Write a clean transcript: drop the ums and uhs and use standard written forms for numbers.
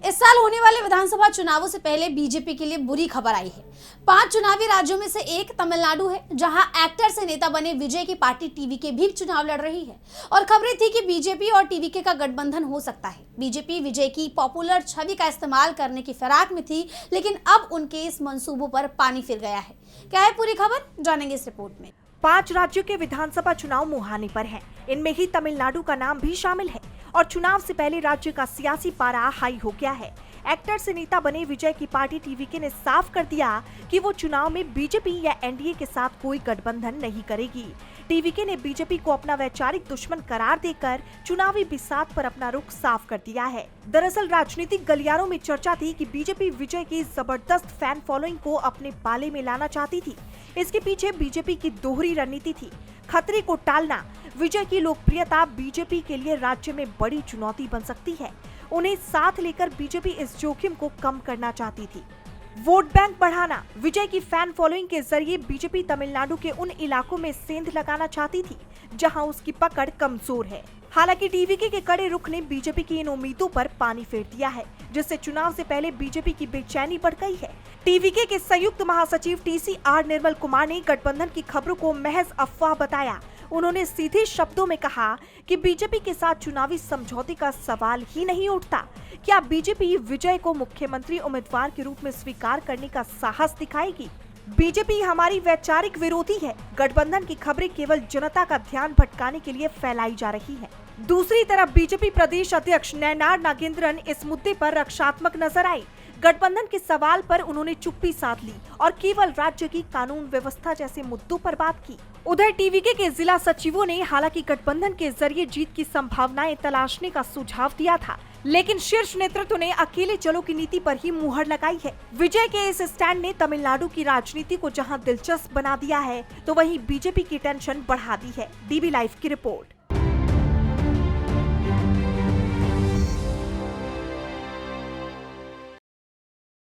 इस साल होने वाले विधानसभा चुनावों से पहले बीजेपी के लिए बुरी खबर आई है। 5 चुनावी राज्यों में से एक तमिलनाडु है, जहां एक्टर से नेता बने विजय की पार्टी टीवीके भी चुनाव लड़ रही है और खबरें थी कि बीजेपी और टीवीके का गठबंधन हो सकता है। बीजेपी विजय की पॉपुलर छवि का इस्तेमाल करने की फिराक में थी, लेकिन अब उनके इस मंसूबों पर पानी फिर गया है। क्या है पूरी खबर, जानेंगे इस रिपोर्ट में। 5 राज्यों के विधानसभा चुनाव मुहाने पर हैं। इनमें ही तमिलनाडु का नाम भी शामिल है और चुनाव से पहले राज्य का सियासी पारा हाई हो गया है। एक्टर से नेता बने विजय की पार्टी टीवीके ने साफ कर दिया कि वो चुनाव में बीजेपी या एनडीए के साथ कोई गठबंधन नहीं करेगी। टीवीके ने बीजेपी को अपना वैचारिक दुश्मन करार देकर चुनावी बिसात पर अपना रुख साफ कर दिया है। दरअसल राजनीतिक गलियारों में चर्चा थी कि बीजेपी विजय की जबरदस्त फैन फॉलोइंग को अपने पाले में लाना चाहती थी। इसके पीछे बीजेपी की दोहरी रणनीति थी, खतरे को टालना। विजय की लोकप्रियता बीजेपी के लिए राज्य में बड़ी चुनौती बन सकती है। उन्हें साथ लेकर बीजेपी इस जोखिम को कम करना चाहती थी। वोट बैंक बढ़ाना। विजय की फैन फॉलोइंग के जरिए बीजेपी तमिलनाडु के उन इलाकों में सेंध लगाना चाहती थी जहां उसकी पकड़ कमजोर है। हालांकि टीवीके के कड़े रुख ने बीजेपी की इन उम्मीदों पर पानी फेर दिया है, जिससे चुनाव से पहले बीजेपी की बेचैनी बढ़ गई है। टीवीके के संयुक्त महासचिव TCR निर्मल कुमार ने गठबंधन की खबरों को महज अफवाह बताया। उन्होंने सीधे शब्दों में कहा कि बीजेपी के साथ चुनावी समझौते का सवाल ही नहीं उठता। क्या बीजेपी विजय को मुख्यमंत्री उम्मीदवार के रूप में स्वीकार करने का साहस दिखाएगी? बीजेपी हमारी वैचारिक विरोधी है। गठबंधन की खबरें केवल जनता का ध्यान भटकाने के लिए फैलाई जा रही है। दूसरी तरफ बीजेपी प्रदेश अध्यक्ष नयनार नागेंद्रन इस मुद्दे पर रक्षात्मक नजर आए। गठबंधन के सवाल पर उन्होंने चुप्पी साध ली और केवल राज्य की कानून व्यवस्था जैसे मुद्दों पर बात की। उधर टीवीके के जिला सचिवों ने हालांकि गठबंधन के जरिए जीत की संभावनाएं तलाशने का सुझाव दिया था, लेकिन शीर्ष नेतृत्व ने अकेले चलो की नीति पर ही मुहर लगाई है। विजय के इस स्टैंड ने तमिलनाडु की राजनीति को जहां दिलचस्प बना दिया है, तो वहीं बीजेपी की टेंशन बढ़ा दी है। DB लाइव की रिपोर्ट।